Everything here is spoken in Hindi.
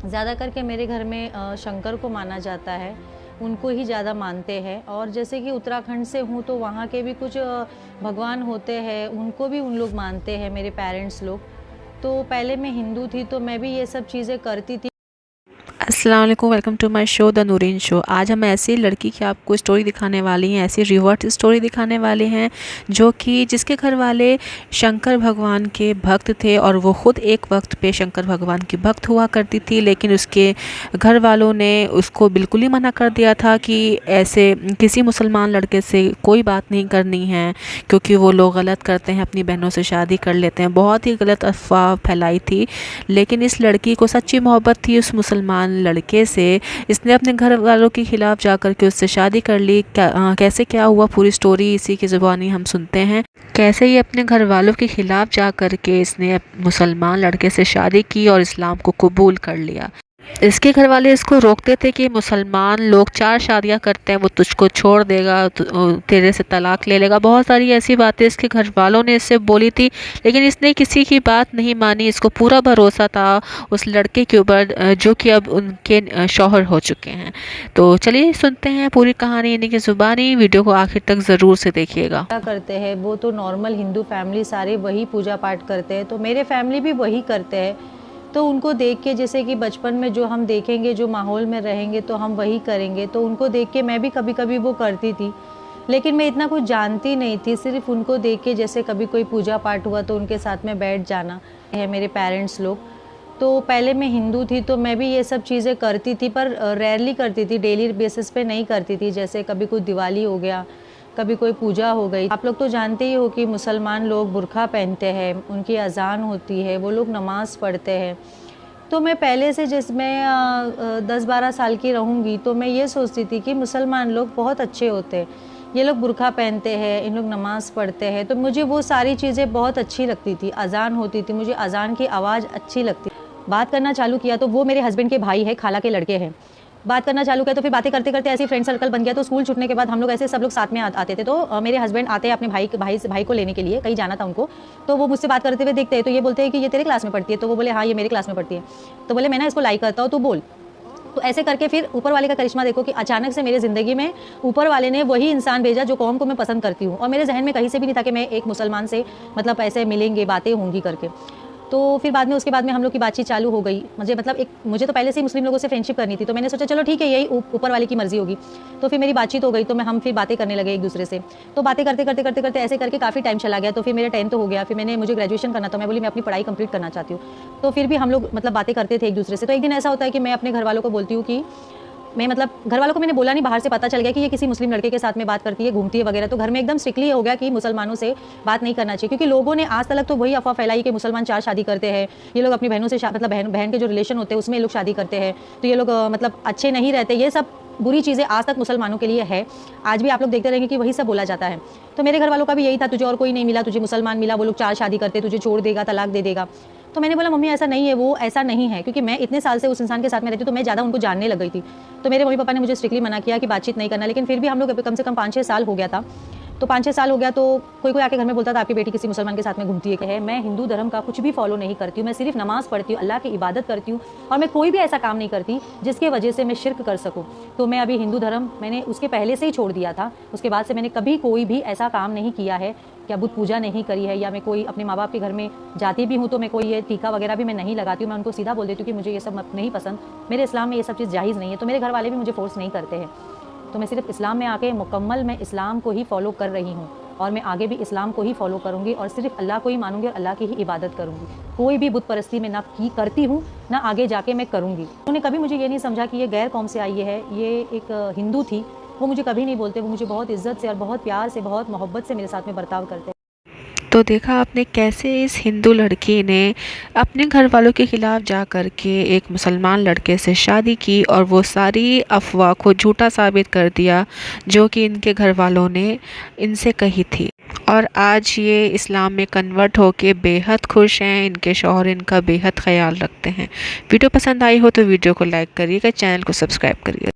ज़्यादा करके मेरे घर में शंकर को माना जाता है, उनको ही ज़्यादा मानते हैं। और जैसे कि उत्तराखंड से हूँ तो वहाँ के भी कुछ भगवान होते हैं, उनको भी उन लोग मानते हैं, मेरे पेरेंट्स लोग। तो पहले मैं हिंदू थी तो मैं भी ये सब चीज़ें करती थी। अस्सलाम वालेकुम, welcome to my show the Noreen show. आज हम ऐसी लड़की की आपको स्टोरी दिखाने वाली हैं, ऐसी रिवर्ट स्टोरी दिखाने वाले हैं जो कि जिसके घर वाले शंकर भगवान के भक्त थे और वो ख़ुद एक वक्त पे शंकर भगवान की भक्त हुआ करती थी। लेकिन उसके घर वालों ने उसको बिल्कुल ही मना कर दिया था कि ऐसे किसी मुसलमान लड़के से कोई बात नहीं करनी है, क्योंकि वो लोग गलत करते हैं, अपनी बहनों से शादी कर लेते हैं। बहुत ही गलत अफवाह फैलाई थी। लेकिन इस लड़की को सच्ची मोहब्बत थी उस मुसलमान लड़के से। इसने अपने घर वालों के खिलाफ जाकर के उससे शादी कर ली। कैसे क्या हुआ, पूरी स्टोरी इसी की ज़ुबानी हम सुनते हैं। कैसे ये अपने घर वालों के खिलाफ जाकर के इसने मुसलमान लड़के से शादी की और इस्लाम को कबूल कर लिया। इसके घर वाले इसको रोकते थे कि मुसलमान लोग 4 शादियां करते हैं, वो तुझको छोड़ देगा, तेरे से तलाक ले लेगा। बहुत सारी ऐसी बातें इसके घर वालों ने इससे बोली थी, लेकिन इसने किसी की बात नहीं मानी। इसको पूरा भरोसा था उस लड़के के ऊपर, जो कि अब उनके शौहर हो चुके हैं। तो चलिए सुनते हैं पूरी कहानी इन्हीं की ज़ुबानी। वीडियो को आखिर तक ज़रूर से देखिएगा। क्या करते हैं वो तो नॉर्मल हिंदू फैमिली सारे वही पूजा पाठ करते हैं, तो मेरे फैमिली भी वही करते हैं। तो उनको देख के, जैसे कि बचपन में जो हम देखेंगे, जो माहौल में रहेंगे तो हम वही करेंगे। तो उनको देख के मैं भी कभी कभी वो करती थी, लेकिन मैं इतना कुछ जानती नहीं थी। सिर्फ उनको देख के, जैसे कभी कोई पूजा पाठ हुआ तो उनके साथ में बैठ जाना है मेरे पेरेंट्स लोग। तो पहले मैं हिंदू थी तो मैं भी ये सब चीज़ें करती थी, पर रेयरली करती थी, डेली बेसिस पे नहीं करती थी। जैसे कभी कोई दिवाली हो गया, कभी कोई पूजा हो गई। आप लोग तो जानते ही हो कि मुसलमान लोग बुर्का पहनते हैं, उनकी अजान होती है, वो लोग नमाज़ पढ़ते हैं। तो मैं पहले से, जिस मैं 10-12 साल की रहूँगी तो मैं ये सोचती थी कि मुसलमान लोग बहुत अच्छे होते हैं, ये लोग बुर्का पहनते हैं, इन लोग नमाज़ पढ़ते हैं। तो मुझे वो सारी चीज़ें बहुत अच्छी लगती थी। अजान होती थी, मुझे अजान की आवाज़ अच्छी लगती। बात करना चालू किया तो वो मेरे हस्बैंड के भाई है, खाला के लड़के हैं। बात करना चालू किया तो फिर बातें करते करते ऐसे फ्रेंड सर्कल बन गया। तो स्कूल छूटने के बाद हम लोग ऐसे सब लोग साथ में आते थे। तो मेरे हस्बैंड आते हैं अपने भाई को लेने के लिए, कहीं जाना था उनको। तो वो मुझसे बात करते हुए देखते हैं, तो ये बोलते हैं कि ये तेरे क्लास में पढ़ती है? तो वो बोले हाँ, ये मेरे क्लास में पढ़ती है। तो बोले मैं ना इसको लाइक करता हूँ, तो बोल। तो ऐसे करके फिर ऊपर वाले का करिश्मा देखो कि अचानक से मेरे ज़िंदगी में ऊपर वाले ने वही इंसान भेजा जो कौम को मैं पसंद करती हूँ। और मेरे जहन में कहीं से भी नहीं था कि मैं एक मुसलमान से मतलब ऐसे मिलेंगे, बातें होंगी करके। तो फिर बाद में, उसके बाद में हम लोग की बातचीत चालू हो गई। मुझे तो पहले से ही मुस्लिम लोगों से फ्रेंडशिप करनी थी, तो मैंने सोचा चलो ठीक है, यही ऊपर वाले की मर्जी होगी। तो फिर मेरी बातचीत हो गई, तो हम फिर बातें करने लगे एक दूसरे से। तो बातें करते करते करते करते ऐसे करके काफ़ी टाइम चला गया। तो फिर मेरा 10th हो गया, फिर मुझे ग्रेजुएशन करना था। मैं बोली मैं अपनी पढ़ाई कंप्लीट करना चाहती हूँ। तो फिर भी हम लोग मतलब बातें करते थे एक दूसरे से। तो एक दिन ऐसा होता है कि मैं अपने घर वालों को बोलती हूँ कि मैं मतलब घर वालों को मैंने बोला नहीं, बाहर से पता चल गया कि ये किसी मुस्लिम लड़के के साथ में बात करती है, घूमती है वगैरह। तो घर में एकदम स्ट्रिक्टली हो गया कि मुसलमानों से बात नहीं करना चाहिए, क्योंकि लोगों ने आज तक तो वही अफवाह फैलाई कि मुसलमान 4 शादी करते हैं, ये लोग अपनी बहनों से मतलब बहन के जो रिलेशन होते हैं उसमें ये लोग शादी करते हैं, तो ये लोग मतलब अच्छे नहीं रहते। ये सब बुरी चीज़ें आज तक मुसलमानों के लिए है। आज भी आप लोग देखते रहेंगे कि वही सब बोला जाता है। तो मेरे घर वालों का भी यही था, तुझे और कोई नहीं मिला, तुझे मुसलमान मिला, वो लोग 4 शादी करते, तुझे छोड़ देगा, तलाक दे देगा। तो मैंने बोला मम्मी ऐसा नहीं है, वो ऐसा नहीं है, क्योंकि मैं इतने साल से उस इंसान के साथ में रहती हूँ, तो मैं ज़्यादा उनको जानने लग गई थी। तो मेरे मम्मी पापा ने मुझे स्ट्रिक्टली मना किया कि बातचीत नहीं करना। लेकिन फिर भी हम लोग कम से कम 5-6 साल हो गया था। तो 5-6 साल हो गया तो कोई कोई आके घर में बोलता था आपकी बेटी किसी मुसलमान के साथ में घूमती है। मैं हिंदू धर्म का कुछ भी फॉलो नहीं करती हूँ, मैं सिर्फ नमाज़ पढ़ती हूँ, अल्लाह की इबादत करती हूँ, और मैं कोई भी ऐसा काम नहीं करती जिसके वजह से मैं शिर्क कर सकूँ। तो मैं अभी हिंदू धर्म मैंने उसके पहले से ही छोड़ दिया था। उसके बाद से मैंने कभी कोई भी ऐसा काम नहीं किया है, क्या बुत पूजा नहीं करी है, या मैं कोई अपने माँ बाप के घर में जाती भी हूँ तो मैं कोई ये टीका वगैरह भी मैं नहीं लगाती हूँ। मैं उनको सीधा बोल देती हूँ कि मुझे ये सब नहीं पसंद, मेरे इस्लाम में ये सब चीज़ जायज़ नहीं है। तो मेरे घर वाले भी मुझे फोर्स नहीं करते हैं। तो मैं सिर्फ इस्लाम में आके मुकम्मल मैं इस्लाम को ही फॉलो कर रही हूँ, और मैं आगे भी इस्लाम को ही फॉलो करूँगी, और सिर्फ अल्लाह को ही मानूंगी और अल्लाह की ही इबादत करूँगी। कोई भी बुत परस्ती में ना करती हूँ, ना आगे जाके मैं करूँगी। उन्होंने कभी मुझे ये नहीं समझा कि ये गैर कौम से आई है, ये एक हिंदू थी। वो मुझे कभी नहीं बोलते, वो मुझे बहुत इज्जत से और बहुत प्यार से, बहुत मोहब्बत से मेरे साथ में बर्ताव करते हैं। तो देखा आपने कैसे इस हिंदू लड़की ने अपने घर वालों के ख़िलाफ़ जा कर के एक मुसलमान लड़के से शादी की, और वो सारी अफवाह को झूठा साबित कर दिया जो कि इनके घर वालों ने इनसे कही थी। और आज ये इस्लाम में कन्वर्ट होके बेहद खुश हैं, इनके शौहर इनका बेहद ख्याल रखते हैं। वीडियो पसंद आई हो तो वीडियो को लाइक करिएगा, चैनल को सब्सक्राइब करिएगा।